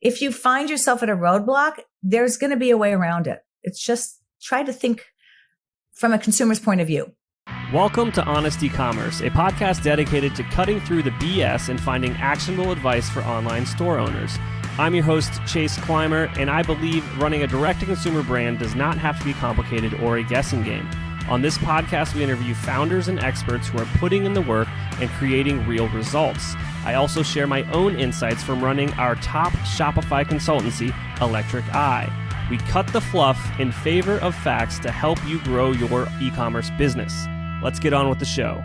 if you find yourself at a roadblock, there's going to be a way around it. It's just try to think from a consumer's point of view. Welcome to Honest E-commerce, a podcast dedicated to cutting through the BS and finding actionable advice for online store owners. I'm your host, Chase Clymer, and I believe running a direct-to-consumer brand does not have to be complicated or a guessing game. On this podcast, we interview founders and experts who are putting in the work and creating real results. I also share my own insights from running our top Shopify consultancy, Electric Eye. We cut the fluff in favor of facts to help you grow your e-commerce business. Let's get on with the show.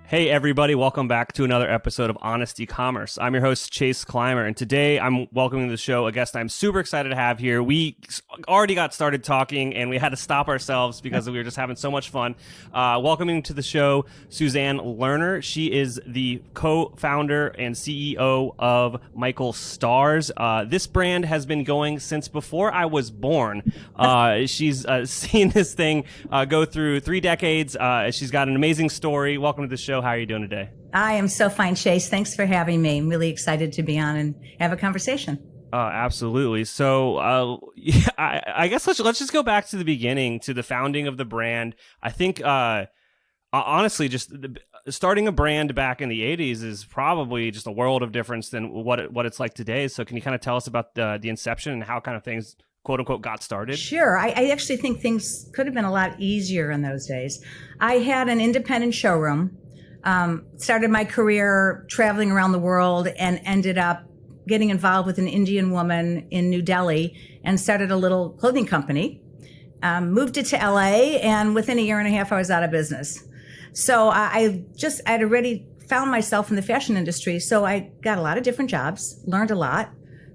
Hey everybody, welcome back to another episode of Honest E-commerce. I'm your host, Chase Clymer, and today I'm welcoming to the show a guest I'm super excited to have here. We already got started talking and we had to stop ourselves because we were just having so much fun. Welcoming to the show, Suzanne Lerner. She is the co-founder and CEO of Michael Stars. This brand has been going since before I was born. She's seen this thing go through 3 decades. She's got an amazing story. Welcome to the show. How are you doing today? I am so fine, Chase. Thanks for having me. I'm really excited to be on and have a conversation. Absolutely. So I guess let's just go back to the beginning, to the founding of the brand. I think, honestly, just starting a brand back in the 80s is probably just a world of difference than what it's like today. So can you kind of tell us about the inception and how kind of things, quote unquote, got started? Sure. I actually think things could have been a lot easier in those days. I had an independent showroom. Started my career traveling around the world and ended up getting involved with an Indian woman in New Delhi and started a little clothing company. Moved it to LA, and within a year and a half, I was out of business. So I'd already found myself in the fashion industry. So I got a lot of different jobs, learned a lot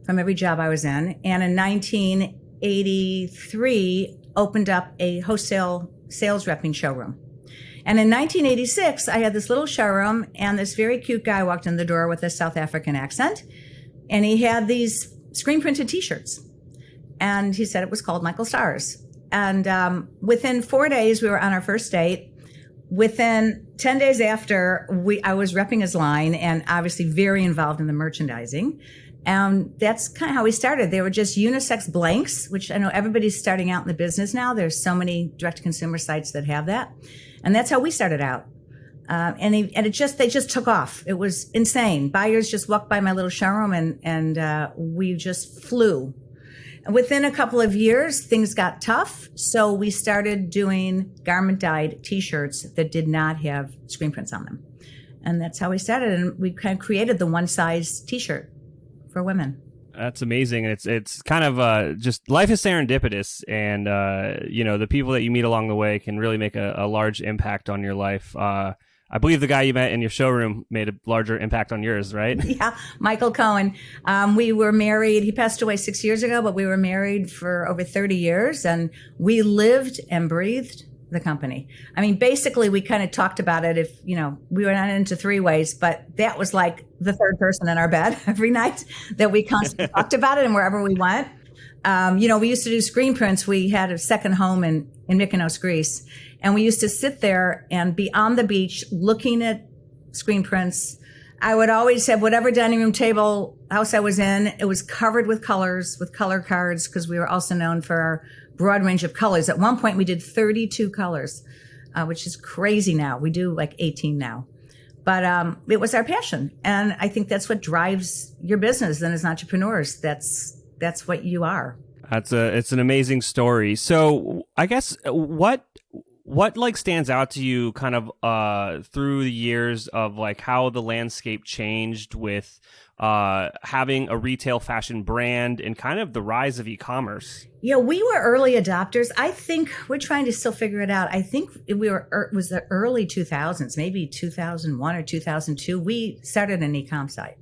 from every job I was in. And in 1983, opened up a wholesale sales repping showroom. And in 1986, I had this little showroom, and this very cute guy walked in the door with a South African accent, and he had these screen printed T-shirts, and he said it was called Michael Stars. And within 4 days, we were on our first date. Within 10 days after, I was repping his line, and obviously very involved in the merchandising. And that's kind of how we started. They were just unisex blanks, which I know everybody's starting out in the business now. There's so many direct-to-consumer sites that have that. And that's how we started out. They just took off. It was insane. Buyers just walked by my little showroom and we just flew. And within a couple of years, things got tough. So we started doing garment dyed T-shirts that did not have screen prints on them. And that's how we started. And we kind of created the one size T-shirt for women. That's amazing. It's kind of just life is serendipitous, and the people that you meet along the way can really make a large impact on your life. I believe the guy you met in your showroom made a larger impact on yours, right? Yeah, Michael Cohen. We were married. He passed away 6 years ago, but we were married for over 30 years, and we lived and breathed the company. I mean, basically, we kind of talked about it. If we were not into 3 ways, but that was like the third person in our bed every night that we constantly talked about it, and wherever we went. We used to do screen prints. We had a second home in Mykonos, Greece, and we used to sit there and be on the beach looking at screen prints. I would always have whatever dining room table house I was in. It was covered with colors, with color cards, because we were also known for our broad range of colors. At one point, we did 32 colors, which is crazy now. We do like 18 now. But it was our passion. And I think that's what drives your business. And as entrepreneurs, that's what you are. It's an amazing story. So I guess what like stands out to you kind of through the years of like how the landscape changed with having a retail fashion brand and kind of the rise of e-commerce? Yeah, we were early adopters. I think we're trying to still figure it out. I think it was the early 2000s, maybe 2001 or 2002. We started an e-com site.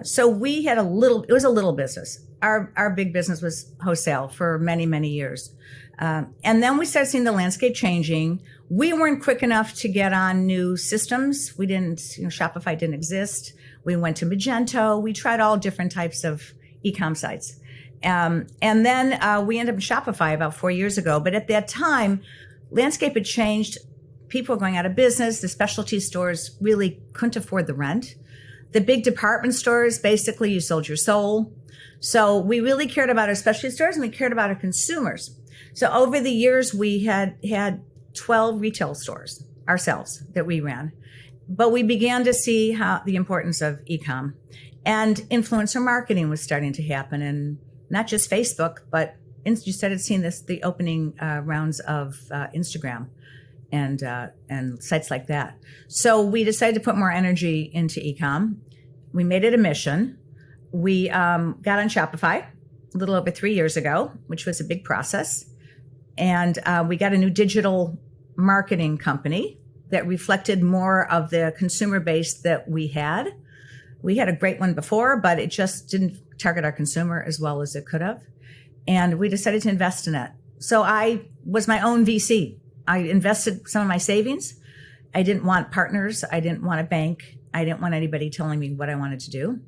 So we had it was a little business. Our big business was wholesale for many, many years. And then we started seeing the landscape changing. We weren't quick enough to get on new systems. We didn't, Shopify didn't exist. We went to Magento. We tried all different types of e-com sites. And then we ended up in Shopify about 4 years ago. But at that time, landscape had changed. People were going out of business. The specialty stores really couldn't afford the rent. The big department stores, basically you sold your soul. So we really cared about our specialty stores and we cared about our consumers. So over the years, we had 12 retail stores ourselves that we ran. But we began to see how the importance of e-com and influencer marketing was starting to happen, and not just Facebook, but you started seeing the opening rounds of Instagram and sites like that. So we decided to put more energy into e-com. We made it a mission. We got on Shopify a little over 3 years ago, which was a big process. And we got a new digital marketing company that reflected more of the consumer base that we had. We had a great one before, but it just didn't target our consumer as well as it could have. And we decided to invest in it. So I was my own VC. I invested some of my savings. I didn't want partners. I didn't want a bank. I didn't want anybody telling me what I wanted to do.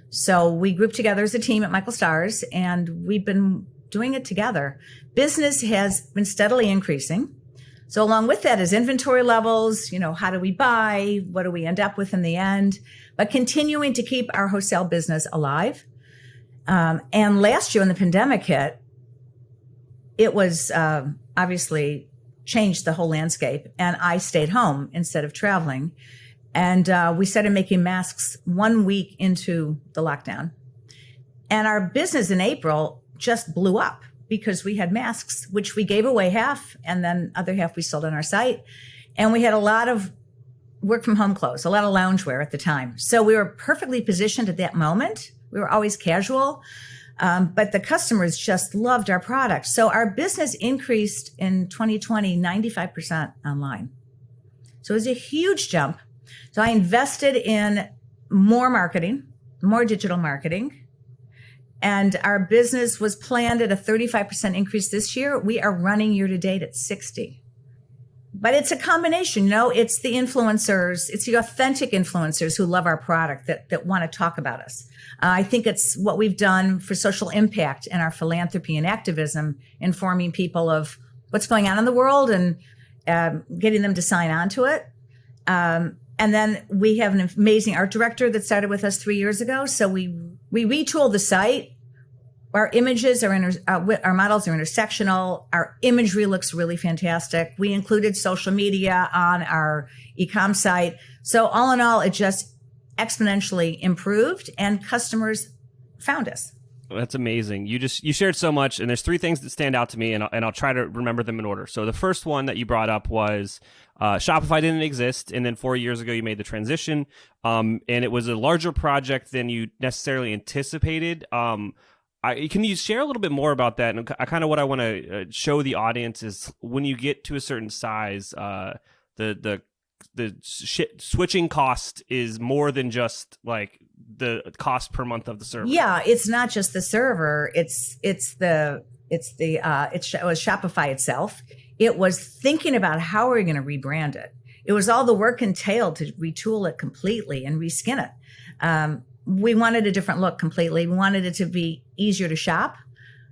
So we grouped together as a team at Michael Stars, and we've been doing it together. Business has been steadily increasing. So along with that is inventory levels, how do we buy? What do we end up with in the end? But continuing to keep our wholesale business alive. And last year when the pandemic hit, it was obviously changed the whole landscape. And I stayed home instead of traveling. And we started making masks 1 week into the lockdown. And our business in April just blew up because we had masks, which we gave away half, and then other half we sold on our site. And we had a lot of work from home clothes, a lot of loungewear at the time. So we were perfectly positioned at that moment. We were always casual, but the customers just loved our product. So our business increased in 2020, 95% online. So it was a huge jump. So I invested in more marketing, more digital marketing. And our business was planned at a 35% increase this year. We are running year to date at 60. But it's a combination, it's the influencers, it's the authentic influencers who love our product that want to talk about us. I think it's what we've done for social impact and our philanthropy and activism, informing people of what's going on in the world and getting them to sign on to it. And then we have an amazing art director that started with us 3 years ago. So we retooled the site. Our images are our models are intersectional. Our imagery looks really fantastic. We included social media on our e-com site. So all in all, it just exponentially improved and customers found us. That's amazing. You shared so much, and there's 3 things that stand out to me, and I'll try to remember them in order. So the first one that you brought up was Shopify didn't exist, and then 4 years ago you made the transition, and it was a larger project than you necessarily anticipated. Can you share a little bit more about that? And kind of what I want to show the audience is when you get to a certain size, the switching cost is more than just like the cost per month of the server. Yeah, it's not just the server. It was Shopify itself. It was thinking about how are we going to rebrand it. It was all the work entailed to retool it completely and reskin it. We wanted a different look completely. We wanted it to be easier to shop.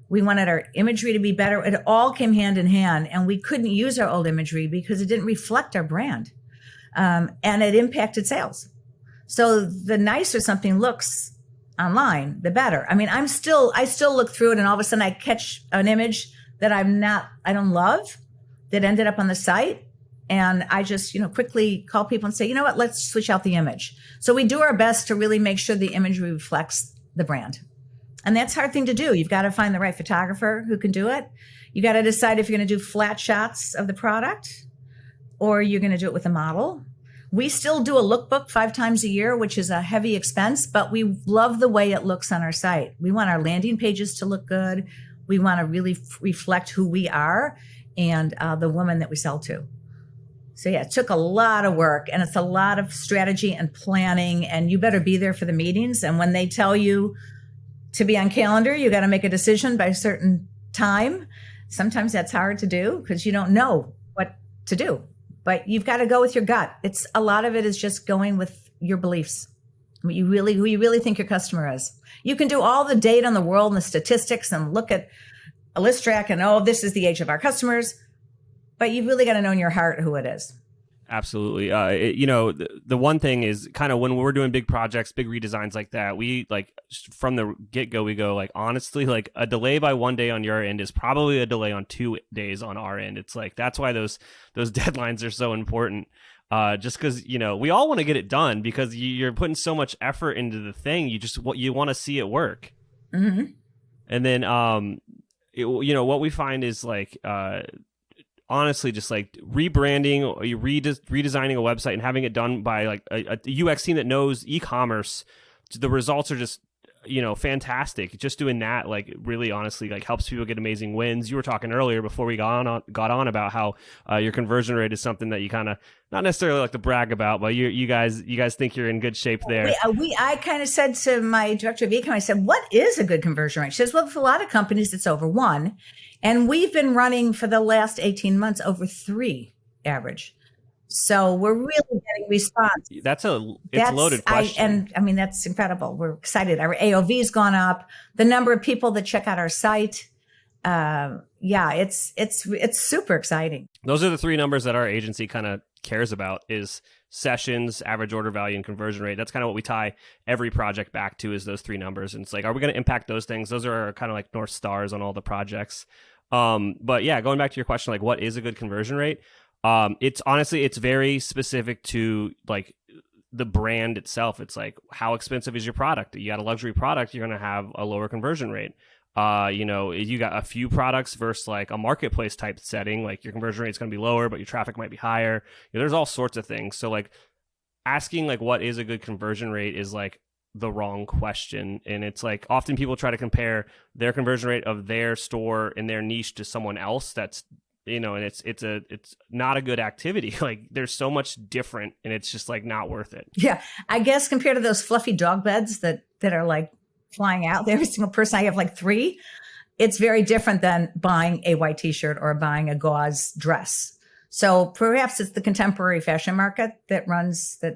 We wanted our imagery to be better. It all came hand in hand, and we couldn't use our old imagery because it didn't reflect our brand. And it impacted sales. So the nicer something looks online, the better. I mean, I still look through it, and all of a sudden I catch an image that I don't love that ended up on the site. And I just, quickly call people and say, you know what, let's switch out the image. So we do our best to really make sure the imagery reflects the brand. And that's a hard thing to do. You've got to find the right photographer who can do it. You got to decide if you're going to do flat shots of the product or you're going to do it with a model. We still do a lookbook 5 times a year, which is a heavy expense, but we love the way it looks on our site. We want our landing pages to look good. We want to really reflect who we are and the woman that we sell to. So yeah, it took a lot of work, and it's a lot of strategy and planning, and you better be there for the meetings. And when they tell you to be on calendar, you got to make a decision by a certain time. Sometimes that's hard to do because you don't know what to do, but you've got to go with your gut. A lot of it is just going with your beliefs. Who you really think your customer is. You can do all the data in the world and the statistics and look at a list track and, this is the age of our customers. But you've really got to know in your heart who it is. Absolutely. The one thing is kind of when we're doing big projects, big redesigns like that, we like from the get go, we go like, honestly, like a delay by 1 day on your end is probably a delay on 2 days on our end. It's like, that's why those deadlines are so important. Just because, we all want to get it done because you're putting so much effort into the thing. You want to see it work. Mm-hmm. And then, what we find is like, honestly, just like rebranding or redesigning a website and having it done by like a UX team that knows e-commerce, the results are just, fantastic. Just doing that, like really honestly, like helps people get amazing wins. You were talking earlier before we got on about how your conversion rate is something that you kind of not necessarily like to brag about, but you guys think you're in good shape there. I kind of said to my director of e-com, I said, what is a good conversion rate? She says, well, for a lot of companies, it's over 1. And we've been running for the last 18 months over 3 average. So we're really getting response. It's a loaded question. That's incredible. We're excited. Our AOV has gone up. The number of people that check out our site. It's super exciting. Those are the 3 numbers that our agency kind of cares about is sessions, average order value, and conversion rate. That's kind of what we tie every project back to is those 3 numbers. And it's like, are we going to impact those things? Those are kind of like North Stars on all the projects. But yeah, going back to your question, like what is a good conversion rate? It's very specific to like the brand itself. It's like, how expensive is your product? You got a luxury product, you're going to have a lower conversion rate. You got a few products versus like a marketplace type setting, like your conversion rate is going to be lower, but your traffic might be higher. There's all sorts of things. So like asking like what is a good conversion rate is like the wrong question. And it's like often people try to compare their conversion rate of their store in their niche to someone else that's, and it's not a good activity. Like there's so much different and it's just like not worth it. Yeah. I guess compared to those fluffy dog beds that are like flying out, every single person, I have like 3. It's very different than buying a white t-shirt or buying a gauze dress. So perhaps it's the contemporary fashion market that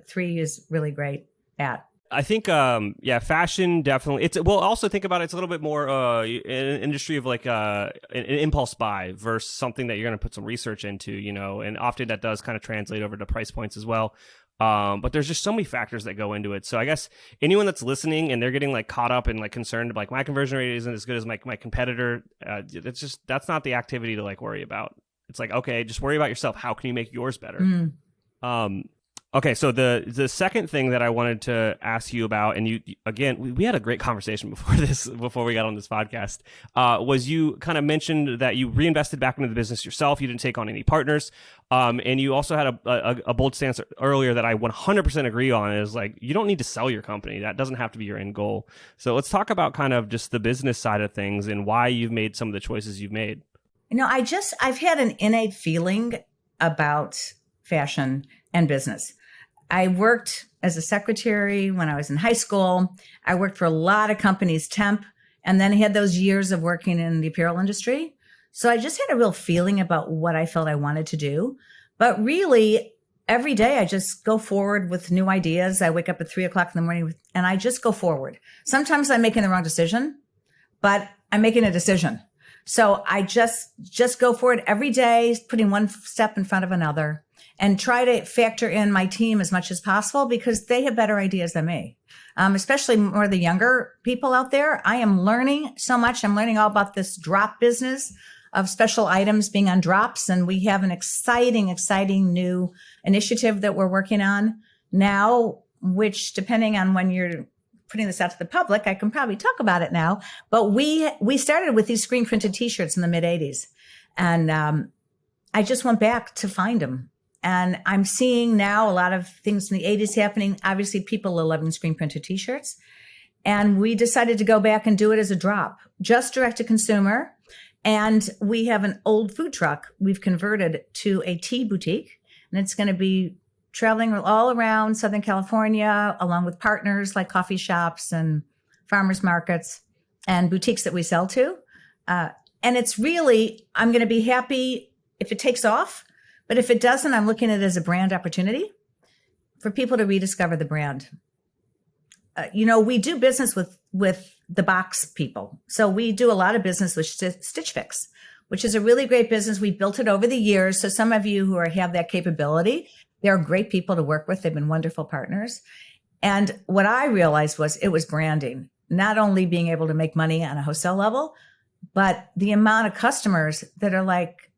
3 is really great at. I think, fashion definitely. Also think about it's a little bit more an industry of like an impulse buy versus something that you're going to put some research into, and often that does kind of translate over to price points as well. But there's just so many factors that go into it. So I guess anyone that's listening and they're getting like caught up and like concerned, like my conversion rate isn't as good as my competitor. That's not the activity to like worry about. It's like, okay, just worry about yourself. How can you make yours better? Mm. Okay, so the second thing that I wanted to ask you about, and we had a great conversation before we got on this podcast, was you kind of mentioned that you reinvested back into the business yourself. You didn't take on any partners, and you also had a bold stance earlier that I 100% agree on. Is like you don't need to sell your company. That doesn't have to be your end goal. So let's talk about kind of just the business side of things and why you've made some of the choices you've made. I've had an innate feeling about fashion and business. I worked as a secretary when I was in high school. I worked for a lot of companies, temp, and then had those years of working in the apparel industry. So I just had a real feeling about what I felt I wanted to do. But really, every day I just go forward with new ideas. I wake up at 3:00 in the morning and I just go forward. Sometimes I'm making the wrong decision, but I'm making a decision. So I just go forward every day, putting one step in front of another. And try to factor in my team as much as possible because they have better ideas than me, especially more the younger people out there. I am learning so much. I'm learning all about this drop business of special items being on drops. And we have an exciting new initiative that we're working on now, which depending on when you're putting this out to the public, I can probably talk about it now. But we started with these screen printed T-shirts in the mid 80s. And I just went back to find them. And I'm seeing now a lot of things from the 80s happening. Obviously, people are loving screen printed T-shirts. And we decided to go back and do it as a drop, just direct to consumer. And we have an old food truck we've converted to a tea boutique. And it's going to be traveling all around Southern California, along with partners like coffee shops and farmers markets and boutiques that we sell to. And it's really, I'm going to be happy if it takes off. But if it doesn't, I'm looking at it as a brand opportunity for people to rediscover the brand. We do business with the box people. So we do a lot of business with Stitch Fix, which is a really great business. We built it over the years. So some of you who have that capability, They're great people to work with. They've been wonderful partners. And what I realized was it was branding, not only being able to make money on a wholesale level, but the amount of customers that are like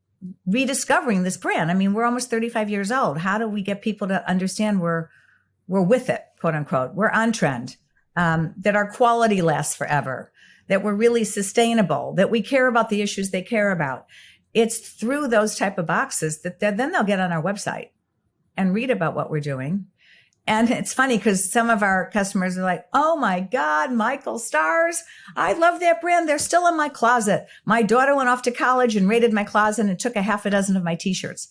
rediscovering this brand. I mean, we're almost 35 years old. How do we get people to understand we're with it, quote unquote? We're on trend, that our quality lasts forever, that we're really sustainable, that we care about the issues they care about. It's through those type of boxes that then they'll get on our website and read about what we're doing. And it's funny because some of our customers are like, oh my God, Michael Stars. I love that brand. They're still in my closet. My daughter went off to college and raided my closet and took a half a dozen of my t-shirts.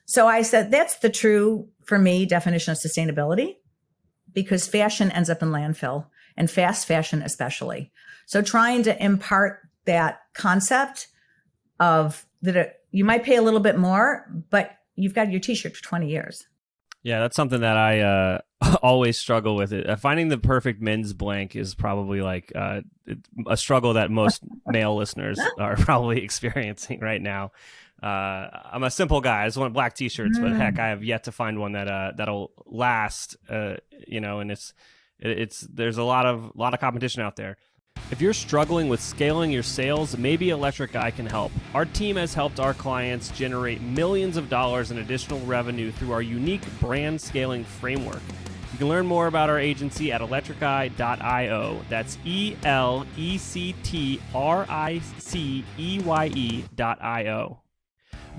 So I said, that's the true, for me, definition of sustainability, because fashion ends up in landfill, and fast fashion especially. So trying to impart that concept of that you might pay a little bit more, but you've got your t-shirt for 20 years. Yeah, that's something that I always struggle with. It. Finding the perfect men's blank is probably like a struggle that most male listeners are probably experiencing right now. I'm a simple guy. I just want black t-shirts, but heck, I have yet to find one that'll last. And it's there's a lot of competition out there. If you're struggling with scaling your sales, maybe Electric Eye can help. Our team has helped our clients generate millions of dollars in additional revenue through our unique brand scaling framework. You can learn more about our agency at electriceye.io. That's electriceye.io.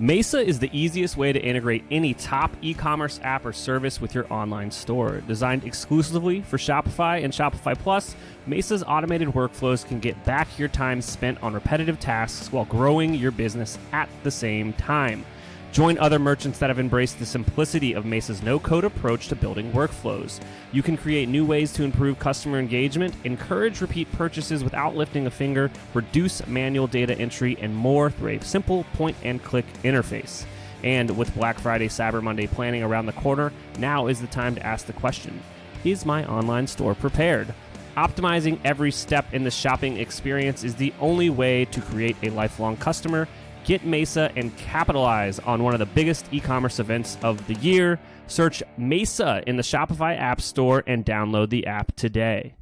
Mesa is the easiest way to integrate any top e-commerce app or service with your online store. Designed exclusively for Shopify and Shopify Plus, Mesa's automated workflows can get back your time spent on repetitive tasks while growing your business at the same time. Join other merchants that have embraced the simplicity of Mesa's no-code approach to building workflows. You can create new ways to improve customer engagement, encourage repeat purchases without lifting a finger, reduce manual data entry, and more through a simple point-and-click interface. And with Black Friday, Cyber Monday planning around the corner, now is the time to ask the question, is my online store prepared? Optimizing every step in the shopping experience is the only way to create a lifelong customer. Get Mesa and capitalize on one of the biggest e-commerce events of the year. Search Mesa in the Shopify App Store and download the app today.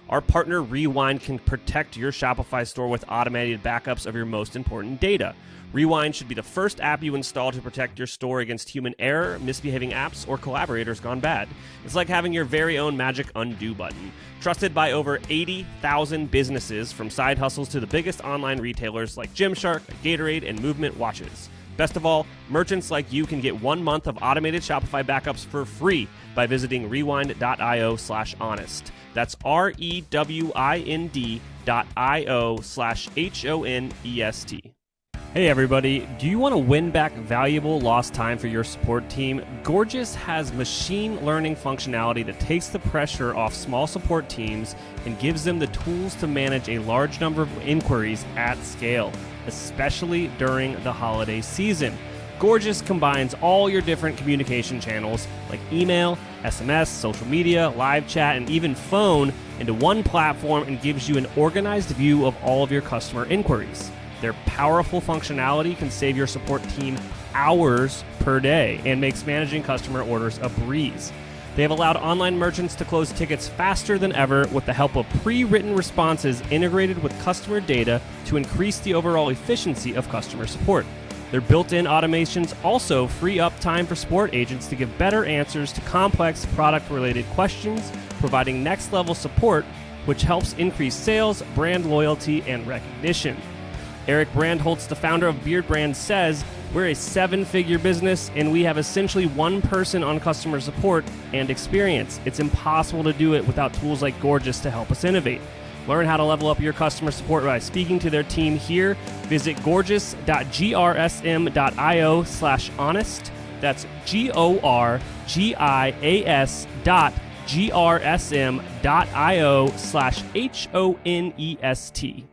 Our partner Rewind can protect your Shopify store with automated backups of your most important data. Rewind should be the first app you install to protect your store against human error, misbehaving apps, or collaborators gone bad. It's like having your very own magic undo button. Trusted by over 80,000 businesses, from side hustles to the biggest online retailers like Gymshark, Gatorade, and Movement Watches. Best of all, merchants like you can get 1 month of automated Shopify backups for free by visiting rewind.io/honest. That's rewind.io/honest. Hey everybody, do you want to win back valuable lost time for your support team? Gorgias has machine learning functionality that takes the pressure off small support teams and gives them the tools to manage a large number of inquiries at scale, especially during the holiday season. Gorgias combines all your different communication channels like email, SMS, social media, live chat, and even phone into one platform and gives you an organized view of all of your customer inquiries. Their powerful functionality can save your support team hours per day and makes managing customer orders a breeze. They have allowed online merchants to close tickets faster than ever with the help of pre-written responses integrated with customer data to increase the overall efficiency of customer support. Their built-in automations also free up time for support agents to give better answers to complex product-related questions, providing next-level support, which helps increase sales, brand loyalty, and recognition. Eric Brandholtz, the founder of Beard Brand, says, "We're a 7-figure business and we have essentially one person on customer support and experience. It's impossible to do it without tools like Gorgias to help us innovate." Learn how to level up your customer support by speaking to their team here. Visit gorgias.grsm.io/honest. That's gorgias.grsm.io/honest.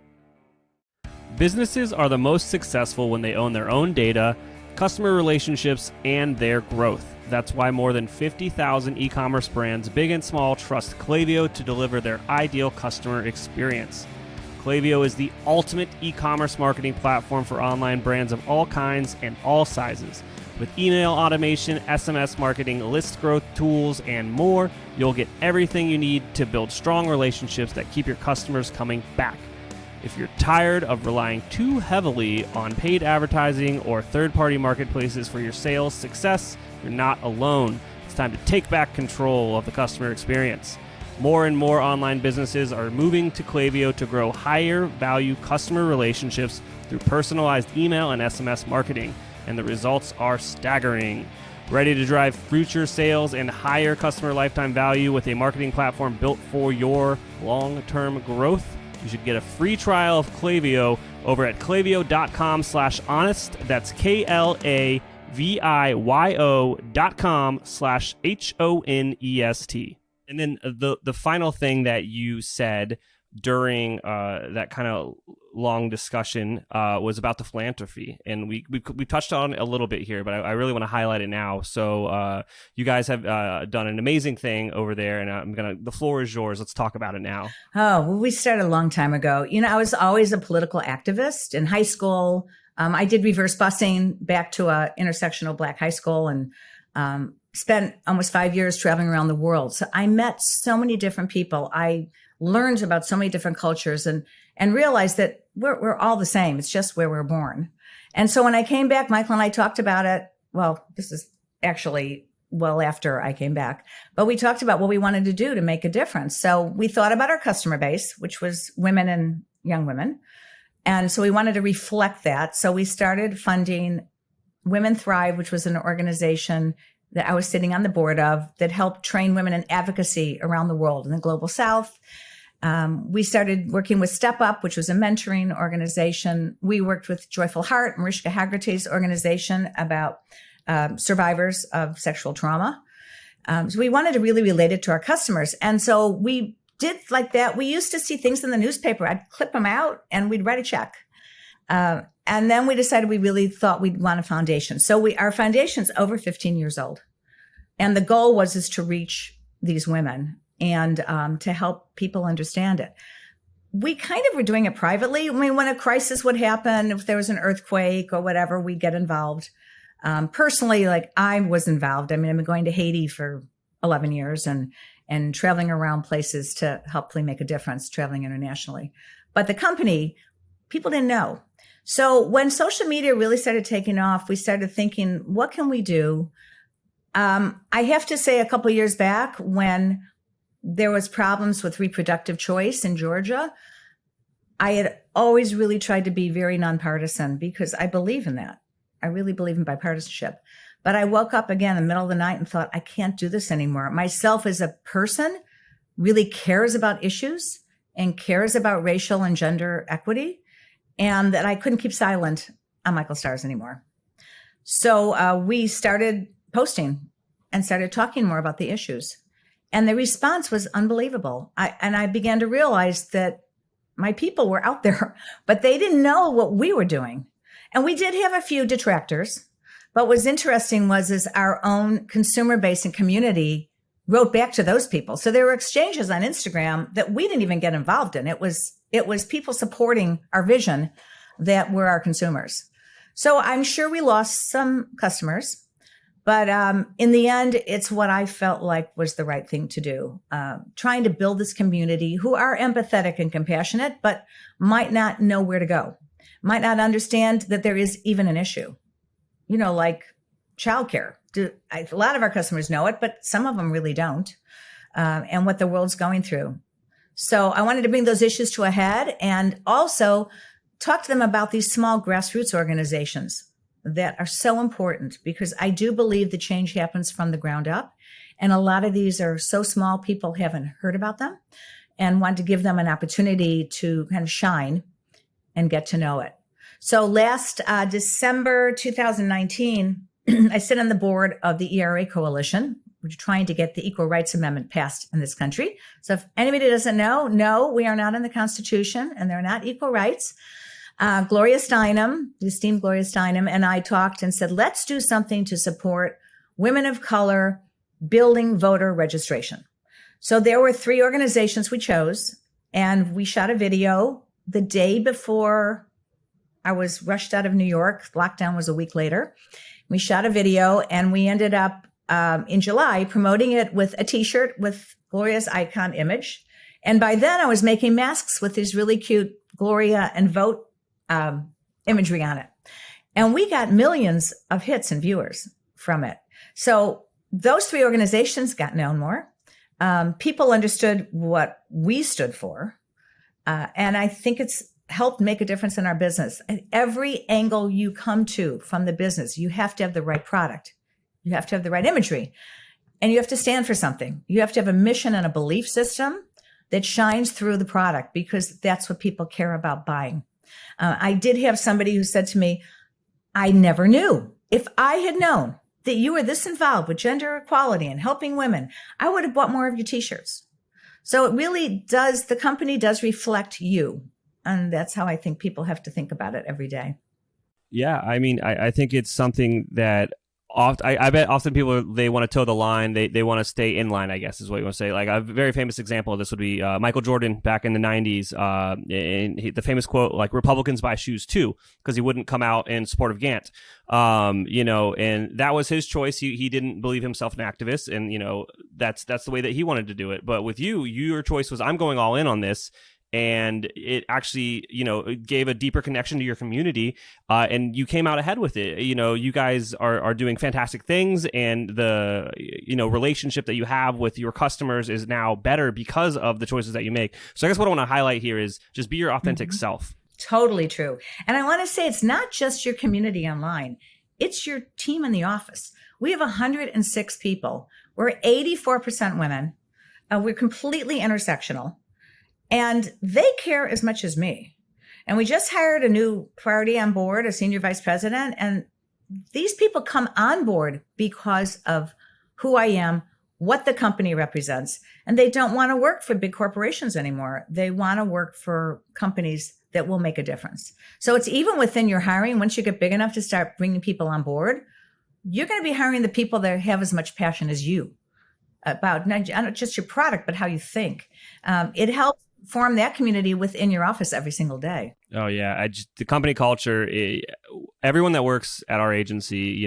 Businesses are the most successful when they own their own data, customer relationships, and their growth. That's why more than 50,000 e-commerce brands, big and small, trust Klaviyo to deliver their ideal customer experience. Klaviyo is the ultimate e-commerce marketing platform for online brands of all kinds and all sizes. With email automation, SMS marketing, list growth tools, and more, you'll get everything you need to build strong relationships that keep your customers coming back. If you're tired of relying too heavily on paid advertising or third-party marketplaces for your sales success, you're not alone. It's time to take back control of the customer experience. More and more online businesses are moving to Klaviyo to grow higher value customer relationships through personalized email and SMS marketing, and the results are staggering. Ready to drive future sales and higher customer lifetime value with a marketing platform built for your long-term growth? You should get a free trial of Klaviyo over at klaviyo.com/honest. That's KLAVIYO.com/HONEST. And then the final thing that you said during that kind of long discussion was about the philanthropy, and we touched on it a little bit here, but I really want to highlight it now. So you guys have done an amazing thing over there, and the floor is yours. Let's talk about it now. Oh, well, we started a long time ago. I was always a political activist in high school. I did reverse busing back to a intersectional Black high school, and spent almost 5 years traveling around the world. So I met so many different people. I learned about so many different cultures and realized that we're all the same. It's just where we're born. And so when I came back, Michael and I talked about it. Well, this is actually well after I came back, but we talked about what we wanted to do to make a difference. So we thought about our customer base, which was women and young women. And so we wanted to reflect that. So we started funding Women Thrive, which was an organization that I was sitting on the board of that helped train women in advocacy around the world in the global South. We started working with Step Up, which was a mentoring organization. We worked with Joyful Heart, Mariska Hargitay's organization, about survivors of sexual trauma. So we wanted to really relate it to our customers. And so we did like that. We used to see things in the newspaper. I'd clip them out and we'd write a check. And then we decided we really thought we'd want a foundation. So our foundation's over 15 years old. And the goal is to reach these women and to help people understand it. We kind of were doing it privately. I mean, when a crisis would happen, if there was an earthquake or whatever, we'd get involved. Personally, like I was involved. I mean, I've been going to Haiti for 11 years and traveling around places to hopefully make a difference, traveling internationally. But the company, people didn't know. So when social media really started taking off, we started thinking, what can we do? I have to say a couple of years back when there was problems with reproductive choice in Georgia, I had always really tried to be very nonpartisan because I believe in that. I really believe in bipartisanship. But I woke up again in the middle of the night and thought, I can't do this anymore. Myself as a person really cares about issues and cares about racial and gender equity, and that I couldn't keep silent on Michael Stars anymore. So we started posting and started talking more about the issues. And the response was unbelievable. I began to realize that my people were out there, but they didn't know what we were doing. And we did have a few detractors. But what's interesting is our own consumer base and community wrote back to those people. So there were exchanges on Instagram that we didn't even get involved in. It was people supporting our vision that were our consumers. So I'm sure we lost some customers, but in the end, it's what I felt like was the right thing to do. Trying to build this community who are empathetic and compassionate, but might not know where to go, might not understand that there is even an issue, like childcare. A lot of our customers know it, but some of them really don't, and what the world's going through. So I wanted to bring those issues to a head and also talk to them about these small grassroots organizations that are so important, because I do believe the change happens from the ground up. And a lot of these are so small, people haven't heard about them and want to give them an opportunity to kind of shine and get to know it. So last December 2019, I sit on the board of the ERA Coalition. We're trying to get the Equal Rights Amendment passed in this country. So if anybody doesn't know, no, we are not in the Constitution and they're not equal rights. Gloria Steinem, the esteemed Gloria Steinem, and I talked and said, let's do something to support women of color building voter registration. So there were 3 organizations we chose, and we shot a video the day before I was rushed out of New York. Lockdown was a week later. We shot a video and we ended up in July promoting it with a t-shirt with Gloria's icon image. And by then I was making masks with these really cute Gloria and Vote imagery on it. And we got millions of hits and viewers from it. So those three organizations got known more. People understood what we stood for. And I think it's helped make a difference in our business. At every angle you come to from the business, you have to have the right product. You have to have the right imagery. And you have to stand for something. You have to have a mission and a belief system that shines through the product, because that's what people care about buying. I did have somebody who said to me, I never knew. If I had known that you were this involved with gender equality and helping women, I would have bought more of your t-shirts. So it really does, the company does reflect you. And that's how I think people have to think about it every day. Yeah, I mean, I think it's something that I bet often people, they want to toe the line. They want to stay in line, I guess is what you want to say. Like a very famous example of this would be Michael Jordan back in the 90s. And the famous quote, like, Republicans buy shoes too, because he wouldn't come out in support of Gantt. And that was his choice. He didn't believe himself an activist. And, that's the way that he wanted to do it. But with you, your choice was, I'm going all in on this. And it actually, it gave a deeper connection to your community, and you came out ahead with it. You guys are doing fantastic things, and the, relationship that you have with your customers is now better because of the choices that you make. So I guess what I want to highlight here is just be your authentic self. Totally true. And I want to say it's not just your community online. It's your team in the office. We have 106 people. We're 84% women. We're completely intersectional. And they care as much as me. And we just hired a new priority on board, a senior vice president. And these people come on board because of who I am, what the company represents. And they don't want to work for big corporations anymore. They want to work for companies that will make a difference. So it's even within your hiring. Once you get big enough to start bringing people on board, you're going to be hiring the people that have as much passion as you about not just your product, but how you think. It helps form that community within your office every single day. Oh yeah, the company culture. Everyone that works at our agency,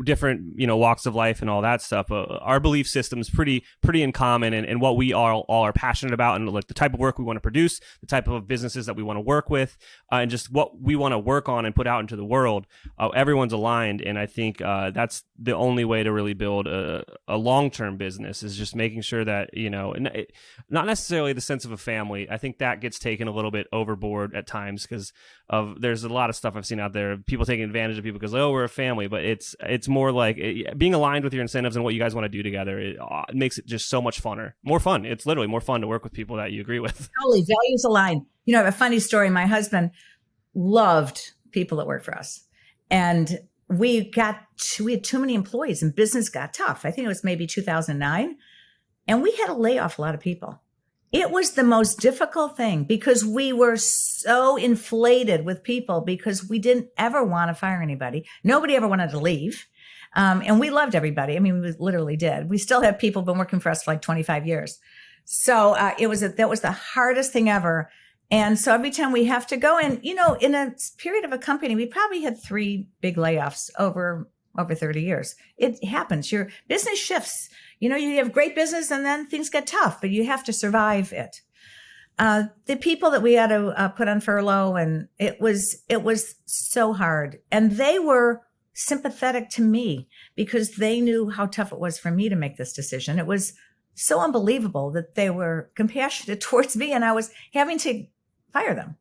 different, walks of life and all that stuff. Our belief system is pretty in common, and what we all are passionate about, and like the type of work we want to produce, the type of businesses that we want to work with, and just what we want to work on and put out into the world. Everyone's aligned, and I think that's the only way to really build a long-term business, is just making sure that not necessarily the sense of a family. I think that gets taken a little bit overboard at times, because there's a lot of stuff I've seen out there, people taking advantage of people because, we're a family, but it's more like being aligned with your incentives and what you guys want to do together. It makes it just so much more fun. It's literally more fun to work with people that you agree with. Totally, values align. I have a funny story. My husband loved people that work for us, and we had too many employees and business got tough. I think it was maybe 2009, and we had to lay off a lot of people. It was the most difficult thing because we were so inflated with people because we didn't ever want to fire anybody. Nobody ever wanted to leave. And we loved everybody. I mean, we literally did. We still have people been working for us for like 25 years. So that was the hardest thing ever. And so every time we have to go in a period of a company, we probably had 3 big layoffs over 30 years. It happens. Your business shifts. You have great business and then things get tough, but you have to survive it. The people that we had to put on furlough, and it was so hard. And they were sympathetic to me because they knew how tough it was for me to make this decision. It was so unbelievable that they were compassionate towards me, and I was having to fire them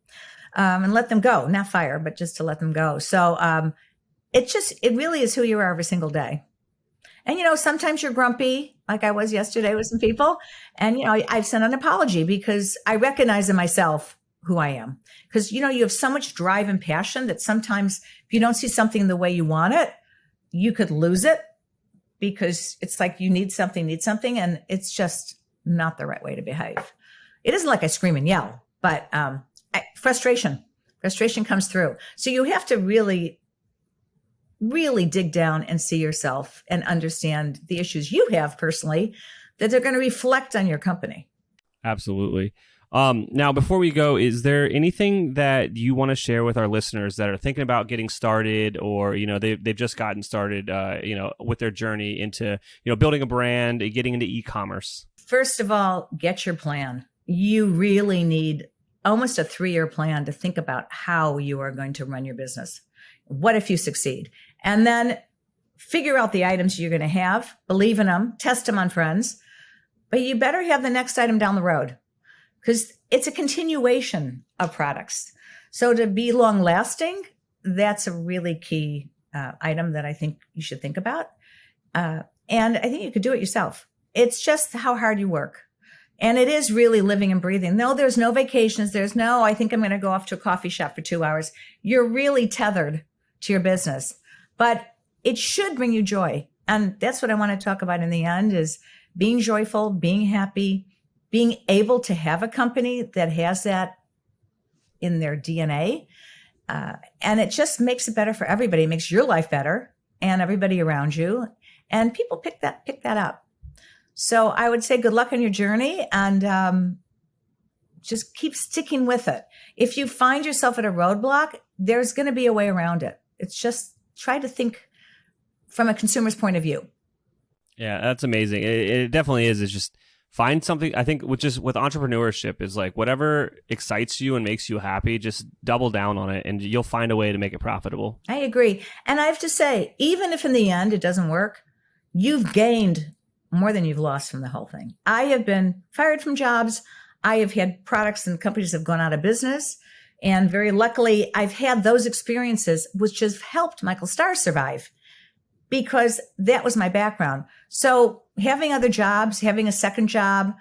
and let them go. Not fire, but just to let them go. So it really is who you are every single day. And, sometimes you're grumpy, like I was yesterday with some people. And, I've sent an apology because I recognize in myself who I am. Because, you have so much drive and passion that sometimes if you don't see something the way you want it, you could lose it because it's like you need something, and it's just not the right way to behave. It isn't like I scream and yell, but frustration comes through. So you have to really dig down and see yourself and understand the issues you have personally that they're going to reflect on your company. Absolutely. Now, before we go, is there anything that you want to share with our listeners that are thinking about getting started, or they've just gotten started, with their journey into building a brand, getting into e-commerce? First of all, get your plan. You really need almost a 3-year plan to think about how you are going to run your business. What if you succeed? And then figure out the items you're going to have, believe in them, test them on friends, but you better have the next item down the road, because it's a continuation of products. So to be long lasting, that's a really key item that I think you should think about. And I think you could do it yourself. It's just how hard you work. And it is really living and breathing. No, there's no vacations. There's no, I think I'm going to go off to a coffee shop for 2 hours. You're really tethered to your business, but it should bring you joy. And that's what I want to talk about in the end, is being joyful, being happy, being able to have a company that has that in their DNA. And it just makes it better for everybody. It makes your life better and everybody around you. And people pick that up. So I would say good luck on your journey, and just keep sticking with it. If you find yourself at a roadblock, there's going to be a way around it. It's just try to think from a consumer's point of view. Yeah, that's amazing. It definitely is. It's just find something. I think with entrepreneurship is like whatever excites you and makes you happy, just double down on it and you'll find a way to make it profitable. I agree. And I have to say, even if in the end it doesn't work, you've gained more than you've lost from the whole thing. I have been fired from jobs. I have had products and companies have gone out of business. And very luckily, I've had those experiences, which has helped Michael Starr survive, because that was my background. So having other jobs, having a second job,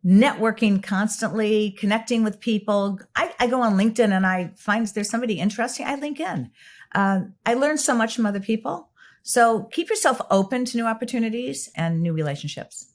networking constantly, connecting with people. I go on LinkedIn and I find there's somebody interesting. I link in. I learn so much from other people. So keep yourself open to new opportunities and new relationships.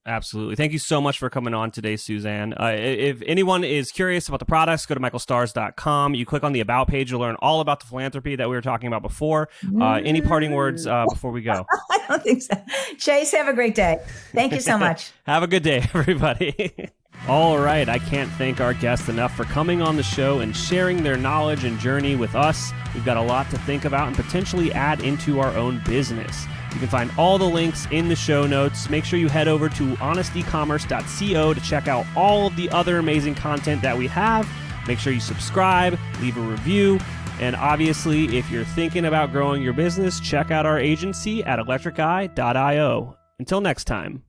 Absolutely. Thank you so much for coming on today, Suzanne. If anyone is curious about the products, go to michaelstars.com. You click on the About page. You'll learn all about the philanthropy that we were talking about before. Any parting words before we go? I don't think so. Chase, have a great day. Thank you so much. Have a good day, everybody. All right. I can't thank our guests enough for coming on the show and sharing their knowledge and journey with us. We've got a lot to think about and potentially add into our own business. You can find all the links in the show notes. Make sure you head over to honestecommerce.co to check out all of the other amazing content that we have. Make sure you subscribe, leave a review, and obviously, if you're thinking about growing your business, check out our agency at electriceye.io. Until next time.